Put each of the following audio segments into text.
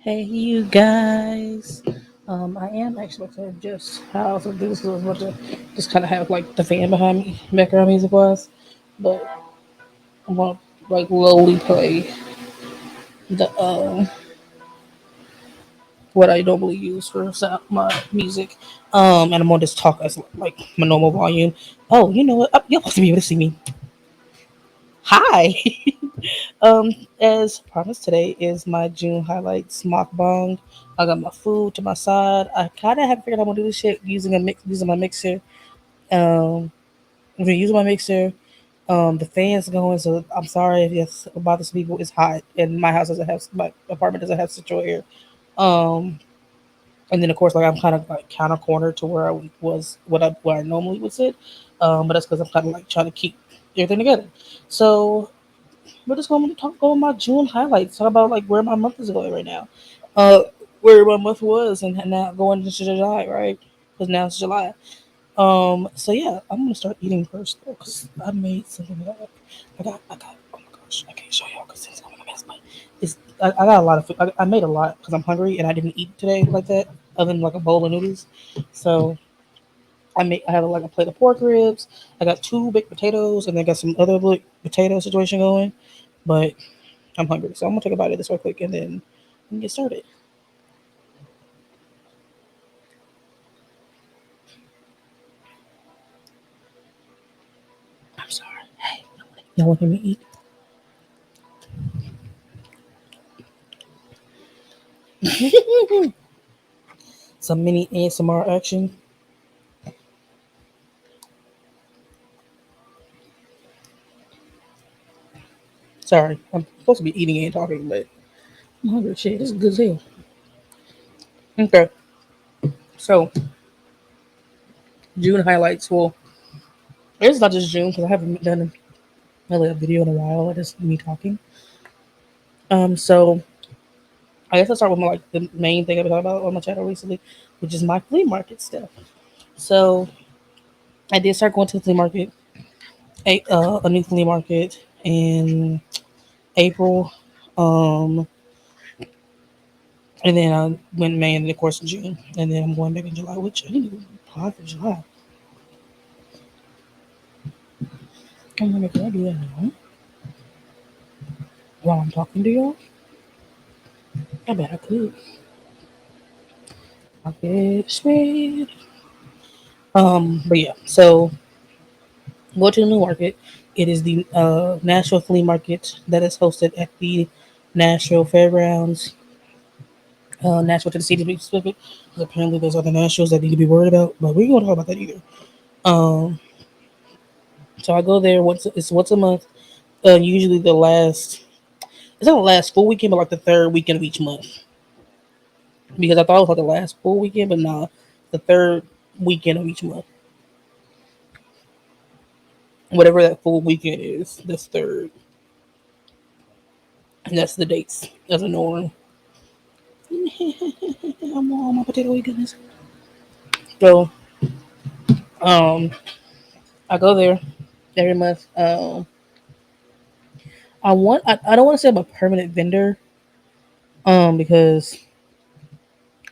Hey, you guys. I am actually about to adjust how to do this. I was about to just kind of have like the fan behind me, background music wise, but I'm gonna like lowly play the what I normally use for my music. And I'm gonna just talk as like my normal volume. Oh, you know what? You're supposed to be able to see me. Hi. Um, as promised, today is my June highlights mukbang. I got my food to my side. I kind of haven't figured out how to do this shit using my mixer. Um, I'm gonna use my mixer. The fan's going, so I'm sorry if it's about this people. It's hot, and my apartment doesn't have central air. Um, and then of course, like I'm kind of like counter cornered to where I was, where I normally would sit. But that's because I'm kind of like trying to keep everything together. So we're just going to talk about my June highlights. Talk about like where my month is going right now. Uh, where my month was, and now going into July, right? Because now it's July. So yeah, I'm gonna start eating first though, cause I made something that I got. Oh my gosh, I can't show y'all because it's going to mess. But I got a lot of food. I made a lot because I'm hungry and I didn't eat today like that, other than like a bowl of noodles. So I have like a plate of pork ribs. I got two baked potatoes, and then got some other like, potato situation going. But I'm hungry, so I'm gonna take a bite of this real quick and then we can get started. I'm sorry. Hey, y'all want me to eat? Some mini ASMR action. Sorry, I'm supposed to be eating and talking, but I'm hungry. Shit, this is good as hell. Okay, so June highlights. Well, it's not just June because I haven't done really a video in a while. It's just me talking. So I guess I'll start with like the main thing I've been talking about on my channel recently, which is my flea market stuff. So I did start going to the flea market, a new flea market in April. Um, and then I went May and then of course in June. And then I'm going back in July, which I didn't even apply for July. I'm like, can I do that now? While I'm talking to y'all? I bet I could. I bet sweet. But yeah, so go to the new market. It is the Nashville Flea Market that is hosted at the Nashville Fairgrounds, Nashville, Tennessee to be specific. Because apparently there's other Nashvilles that need to be worried about, but we ain't gonna talk about that either. Um, so I go there once a month. Usually the last it's not the last full weekend, but like the third weekend of each month. Because I thought it was like the last full weekend, but nah, the third weekend of each month. Whatever that full weekend is, that's third. And that's the dates as a norm. I'm on my potato goodness. So, um, I go there every month. I don't want to say I'm a permanent vendor, because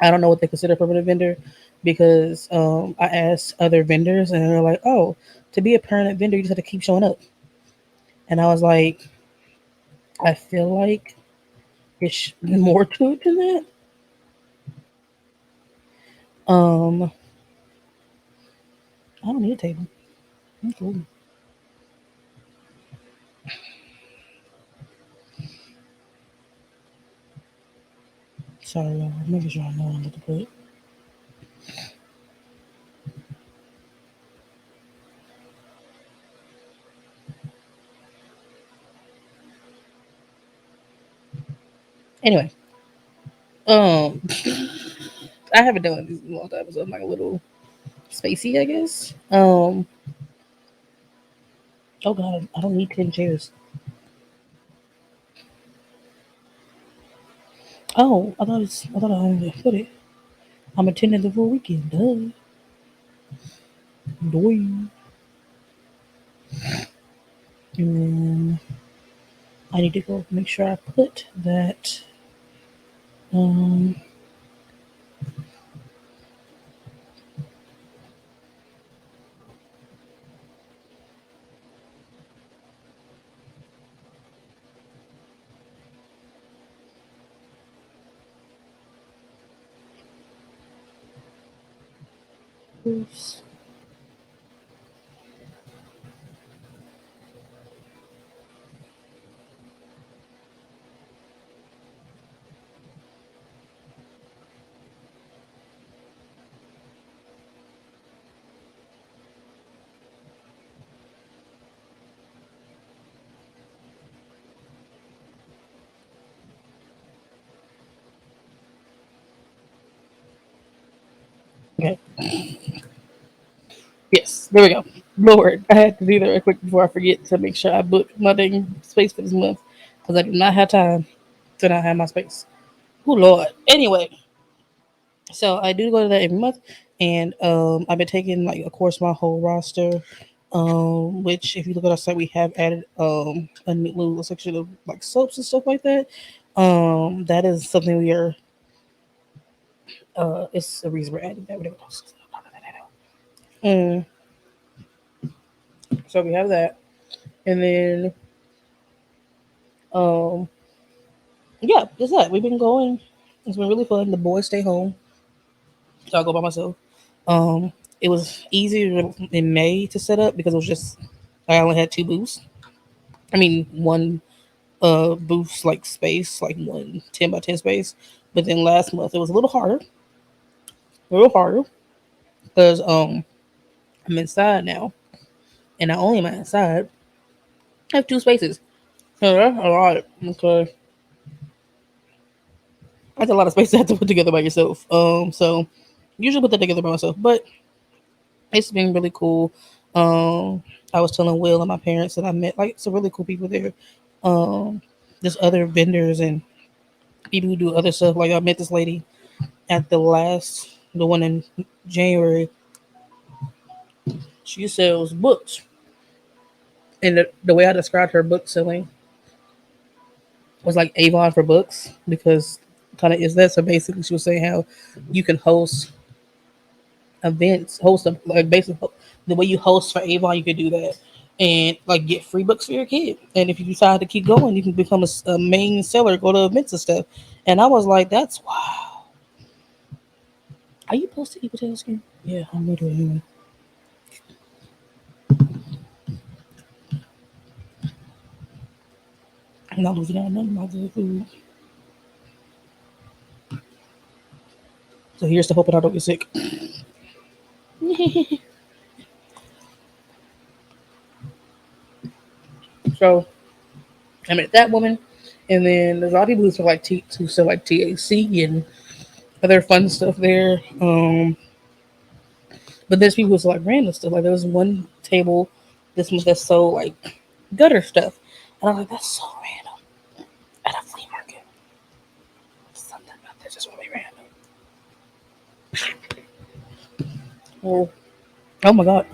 I don't know what they consider a permanent vendor. Because I asked other vendors and they're like, oh, to be a permanent vendor, you just have to keep showing up. And I was like, I feel like it's more to it than that. Um, I don't need a table. I'm cool. Sorry, y'all. I'm making sure I know what I'm about to put. Anyway, um, I haven't done these in a long time, so I'm like a little spacey, I guess. Oh god, I don't need 10 chairs. I thought I only put it. I'm attending the full weekend. Duh. Doing. And then I need to go make sure I put that. Um, oops. Okay. Yes, there we go. Lord, I had to do that real quick before I forget to make sure I book my dang space for this month because I do not have time to not have my space. Oh Lord. Anyway, so I do go to that every month, and I've been taking like of course my whole roster. Which if you look at our site, we have added a new little section of like soaps and stuff like that. That is something we are. It's the reason we're adding that. Whatever. Mm, so we have that, and then um, yeah, that's that. We've been going. It's been really fun. The boys stay home, so I go by myself. It was easier in May to set up because it was just I only had two booths. I mean, one booths like space, like one 10 by 10 space. But then last month it was a little harder because I'm inside now, and not only am I inside, I have two spaces. So that's a lot because that's a lot of space to have to put together by yourself. So usually put that together by myself, but it's been really cool. I was telling Will and my parents that I met like some really cool people there. Um, there's other vendors and people who do other stuff. Like I met this lady at the one in January. She sells books, and the way I described her book selling was like Avon for books because kind of is that. So basically, she was saying how you can host events, host a, like basically the way you host for Avon, you could do that and like get free books for your kid. And if you decide to keep going, you can become a main seller, go to events and stuff. And I was like, that's wow. Are you supposed to eat potato skin? Yeah, I'm gonna do it anyway. I'm not losing out on none of my good food. So here's to hoping I don't get sick. So I met that woman, and then there's a lot of people who sell like THC and other fun stuff there. But there's people who sell like random stuff. Like there was one table this month that sold like gutter stuff, and I'm like, that's so random at a flea market. Something about that just really random. Oh, oh my god.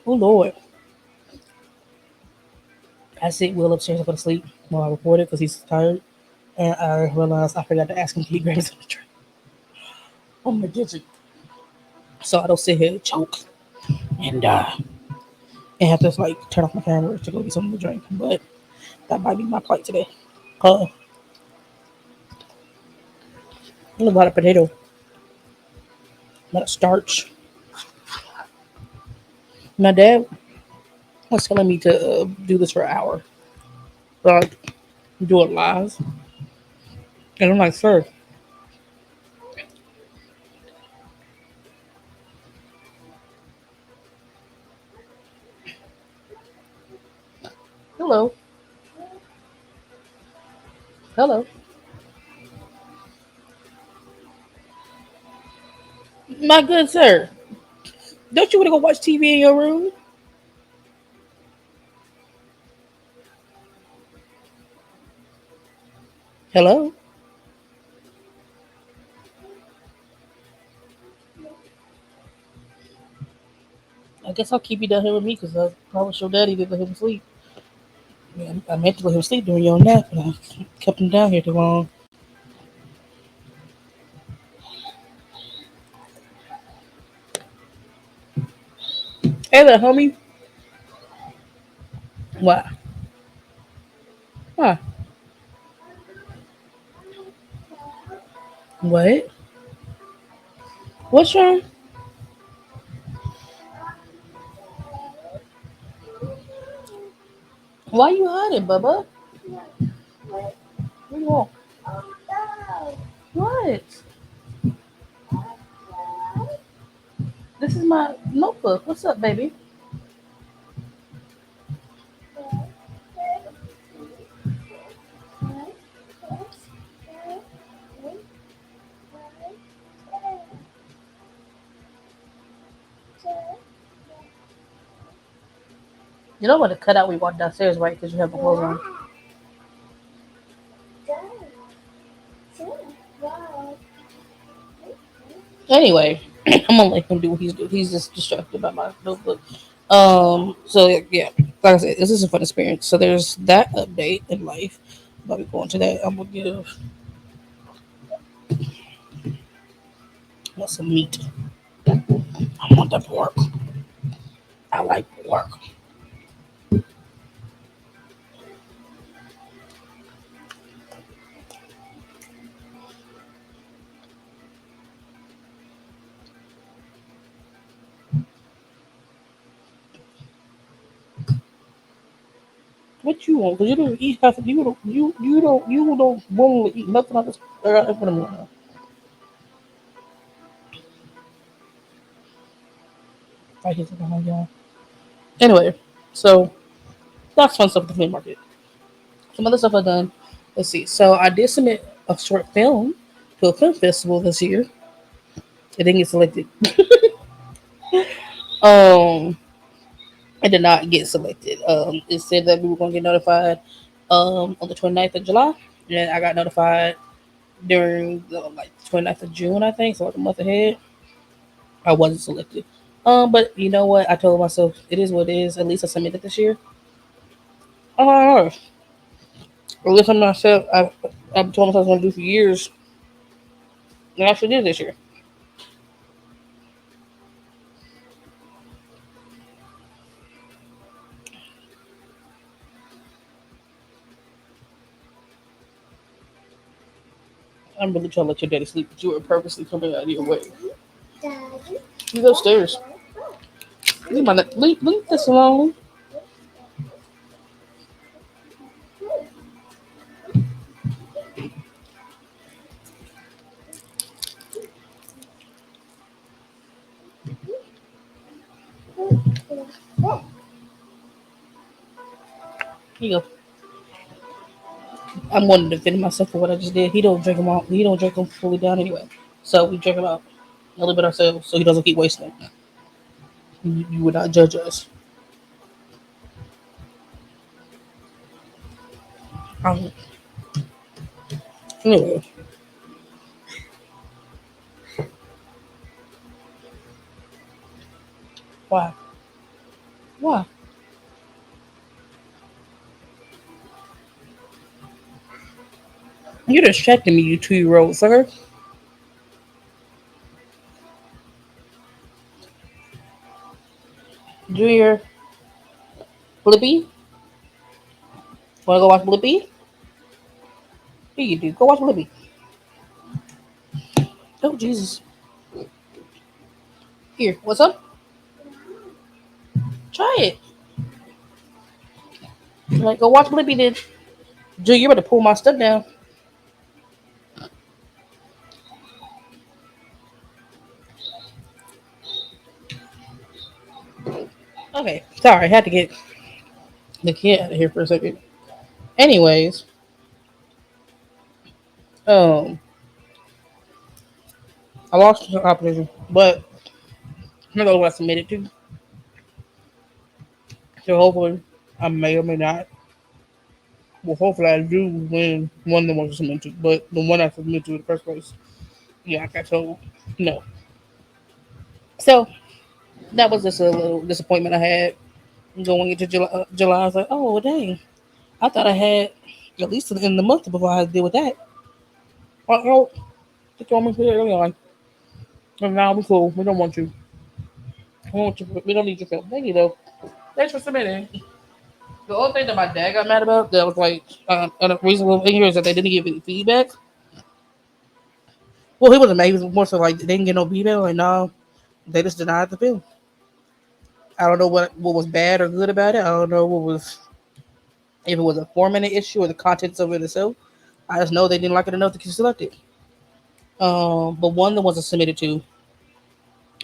Oh lord. I sit Will upstairs and go to sleep while I record it because he's tired, and I realized I forgot to ask him to he grabs on the drink on my digit, so I don't sit here and choke and and have to like turn off my camera to go get something to drink. But that might be my plight today. A lot of potato, a lot of starch. My dad was telling me to do this for an hour, like do it live, and I'm like, sir, hello, hello, my good sir, don't you want to go watch TV in your room? Hello, I guess I'll keep you down here with me because I promised your daddy to let him sleep. Yeah, I meant to let him sleep during your nap, but I kept him down here too long. Hey there, homie. What? Why? What? What's wrong? Why you hiding, Bubba? What do you want? What? This is my notebook. What's up, baby? You know what to cut out when you walk downstairs, right? Because you have the clothes on. Anyway, I'm gonna let him do what he's doing. He's just distracted by my notebook. So yeah, like I said, this is a fun experience. So there's that update in life. But we going to that, I'm gonna give want some meat. I want the pork. I like pork. What you want? Cause you don't eat half. You don't want to eat nothing on this. In front of me now. I hate it behind y'all. Anyway, so that's fun stuff at the flea market. Some other stuff I've done. Let's see. So I did submit a short film to a film festival this year. It didn't get selected. Um, I did not get selected. It said that we were going to get notified on the 29th of July, and I got notified during the like 29th of June, I think, so like a month ahead. I wasn't selected. But you know what? I told myself it is what it is. At least I submitted this year. Oh, at least I'm not self. I told myself I was going to do for years, and I actually did this year. I'm really trying to let your daddy sleep, but you were purposely coming out of your way. You go upstairs. Leave this alone. Here you go. I'm wanting to defend myself for what I just did. He don't drink them all. He don't drink them fully down anyway. So we drink them out a little bit ourselves, so he doesn't keep wasting them. You would not judge us. Um, anyway, why? Why? You're distracting me, you 2-year old sucker. Junior, Blippi, wanna go watch Blippi? Here you do. Go watch Blippi. Oh Jesus. Here, what's up? Try it. Like, go watch Blippi then. Junior, you better pull my stuff down. Okay, sorry, I had to get the kid out of here for a second. Anyways, um, I lost the competition, but I know what I submitted to. So hopefully, I may or may not. Well, hopefully, I do win one of the ones I submitted to, but the one I submitted to in the first place, yeah, I got told no. So that was just a little disappointment I had going into July. I was like, oh dang, I thought I had at least in the month before I had to deal with that. Oh, just want me to put it early on. And now we cool. We don't want you. We don't need your film. Thank you though. Thanks for submitting. The only thing that my dad got mad about that was like unreasonable in here is that they didn't give any feedback. Well, he wasn't mad. He was more so like they didn't get no feedback. Like no, they just denied the film. I don't know what was bad or good about it. I don't know what was if it was a formatting issue or the contents of it itself. I just know they didn't like it enough to get selected. But one that wasn't submitted to,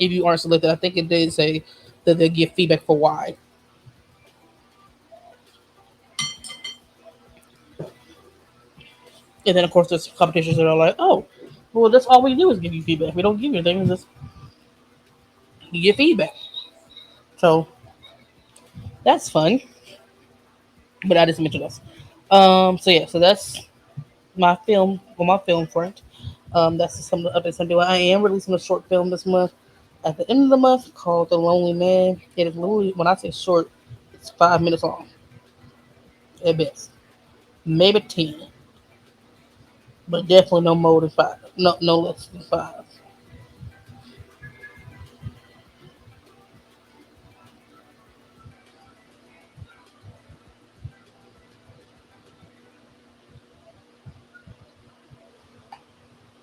if you aren't selected, I think it did say that they give feedback for why. And then of course there's competitions that are like, oh, well that's all we do is give you feedback. We don't give you anything. We just you get feedback. So that's fun. But I just mentioned us. So yeah, so that's my film on my film front. That's some of the updates I'm doing. I am releasing a short film this month at the end of the month called The Lonely Man. It is literally when I say short, it's 5 minutes long at best, maybe 10, but definitely no more than five. No, no less than five.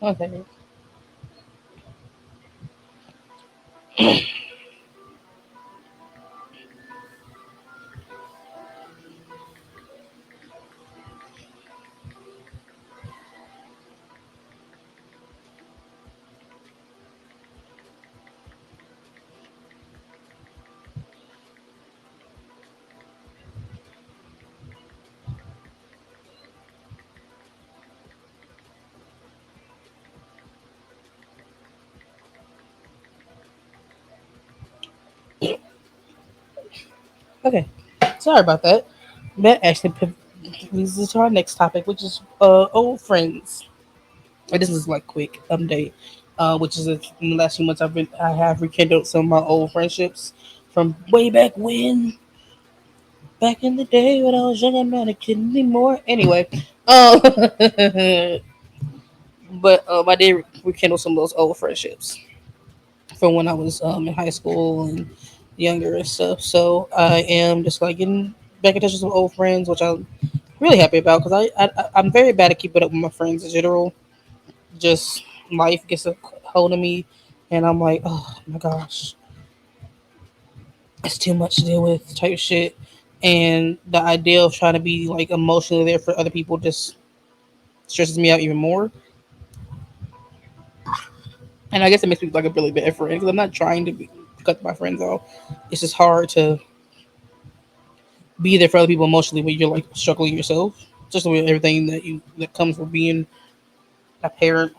Okay. Okay. Sorry about that. That actually leads us to our next topic, which is old friends. And this is like quick update, which is in the last few months I have rekindled some of my old friendships from way back when, back in the day when I was young. I'm not a kid anymore. Anyway, but I did rekindle some of those old friendships from when I was in high school and younger and stuff. So I am just like getting back in touch with some old friends, which I'm really happy about because I'm very bad at keeping up with my friends in general. Just life gets a hold of me, and I'm like, oh my gosh, it's too much to deal with type shit. And the idea of trying to be like emotionally there for other people just stresses me out even more. And I guess it makes me like a really bad friend because I'm not trying to cut my friends off. It's just hard to be there for other people emotionally when you're like struggling yourself. Just with everything that comes with being a parent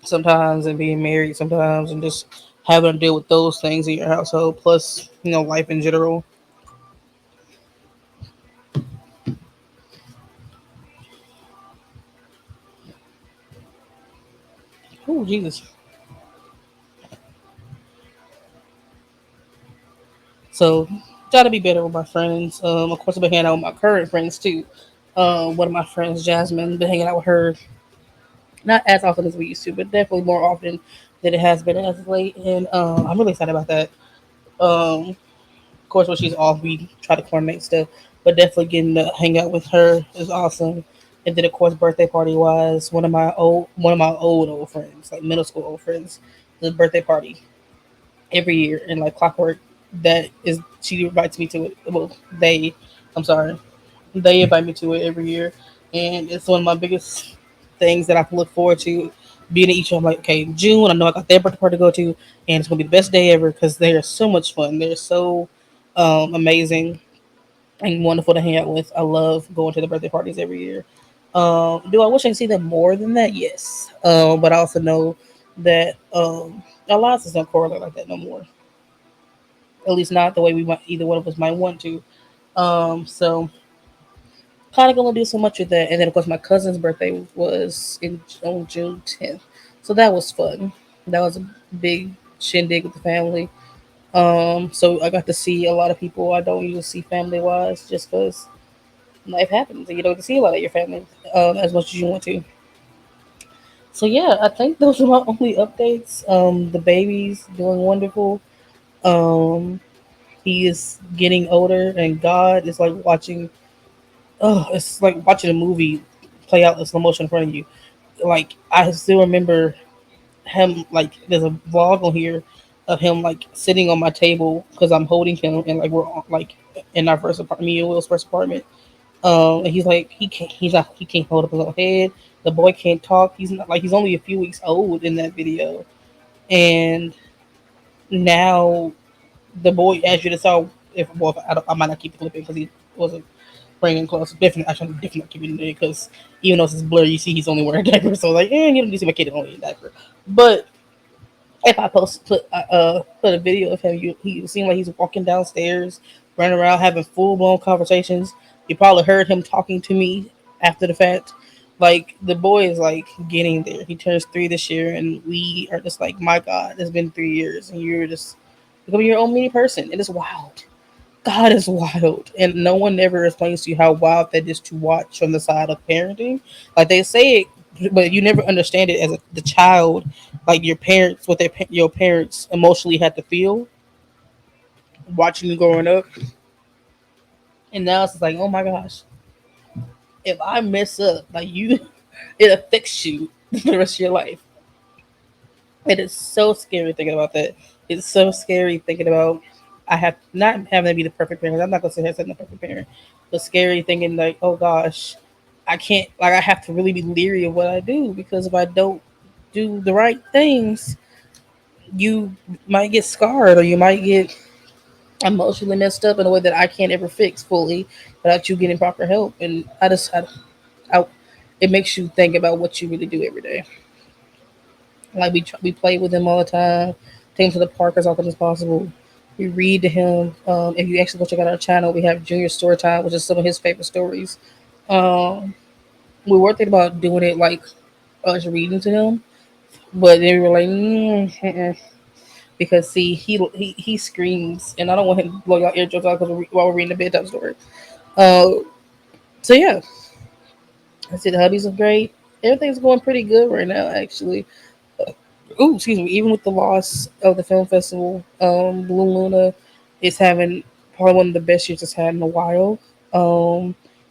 sometimes and being married sometimes and just having to deal with those things in your household plus life in general. Oh Jesus. So try to be better with my friends. Of course I've been hanging out with my current friends too. One of my friends, Jasmine, been hanging out with her not as often as we used to, but definitely more often than it has been as of late. And I'm really excited about that. Of course, when she's off, we try to coordinate stuff, but definitely getting to hang out with her is awesome. And then, of course, birthday party wise, one of my old friends, like middle school old friends, the birthday party every year and like clockwork. That is, she invites me to it. Well, I'm sorry, they invite me to it every year, and it's one of my biggest things that I can look forward to. Being at each of them, like, okay, June, I know I got their birthday party to go to, and it's gonna be the best day ever because they are so much fun. They're so amazing and wonderful to hang out with. I love going to the birthday parties every year. Do I wish I could see them more than that? Yes, but I also know that our lives just don't correlate like that no more. At least not the way we might either one of us might want to. So kind of gonna do so much with that. And then of course my cousin's birthday was on June 10th, so that was fun. That was a big shindig with the family. So I got to see a lot of people I don't usually see family wise, just because life happens, and you don't get to see a lot of your family as much as you want to. So yeah, I think those are my only updates. The baby's doing wonderful. Um, he is getting older, and God is like watching. Oh, it's like watching a movie play out in slow motion in front of you. Like I still remember him. Like there's a vlog on here of him like sitting on my table because I'm holding him, and like like in our first apartment, me and Will's first apartment. And he's like he can't hold up his own head. The boy can't talk. He's not like he's only a few weeks old in that video, and now the boy, as you just saw, if well, if I might not keep the clipping because he wasn't bringing close. Definitely, I should definitely not keep it in there because even though it's blurry, you see he's only wearing a diaper. So like, you don't see my kid is only in a diaper. But if I put a video of him, he seemed like he's walking downstairs, running around having full blown conversations. You probably heard him talking to me after the fact. Like the boy is like getting there. He turns 3 this year, and we are just like, my God, it's been 3 years, and you're just becoming your own mini person. It is wild. God is wild, and no one ever explains to you how wild that is to watch from the side of parenting. Like they say it, but you never understand it as the child. Like your parents, what your parents emotionally had to feel watching you growing up, and now it's like, oh my gosh, if I mess up, like you, it affects you the rest of your life. It is so scary thinking about that. It's so scary thinking about I have not having to be the perfect parent. I'm not gonna say I'm the perfect parent, but scary thinking like, oh gosh, I can't like I have to really be leery of what I do because if I don't do the right things, you might get scarred or you might get emotionally messed up in a way that I can't ever fix fully without you getting proper help. And I it makes you think about what you really do every day. Like we play with him all the time, take him to the park as often as possible. We read to him. If you actually go check out our channel, we have Junior Story Time, which is some of his favorite stories. Um, we were thinking about doing it like us reading to him, but then we were like, because see, he screams, and I don't want him to blow your eardrums out because while we're reading a bedtime story. Uh, so yeah, I said the hubbies are great. Everything's going pretty good right now, actually. Ooh, excuse me. Even with the loss of the film festival, Blue Luna is having probably one of the best years it's had in a while.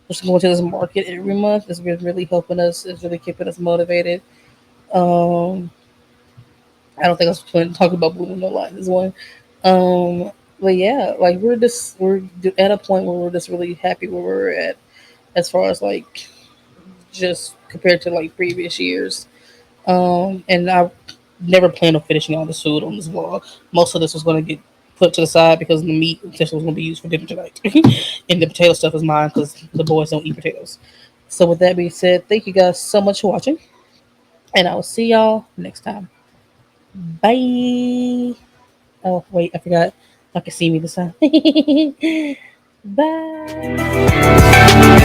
Just going to this market every month has been really helping us. It's really keeping us motivated. Um, I don't think I was planning to talk about Blue Luna a lot in this one. Um, but yeah, like we're at a point where we're just really happy where we're at as far as like just compared to like previous years. And I never planned on finishing all this food on this vlog. Most of this was going to get put to the side because the meat essentially was going to be used for dinner tonight. And the potato stuff is mine because the boys don't eat potatoes. So with that being said, thank you guys so much for watching. And I will see y'all next time. Bye. Oh, wait, I forgot. I can see me this time. Bye.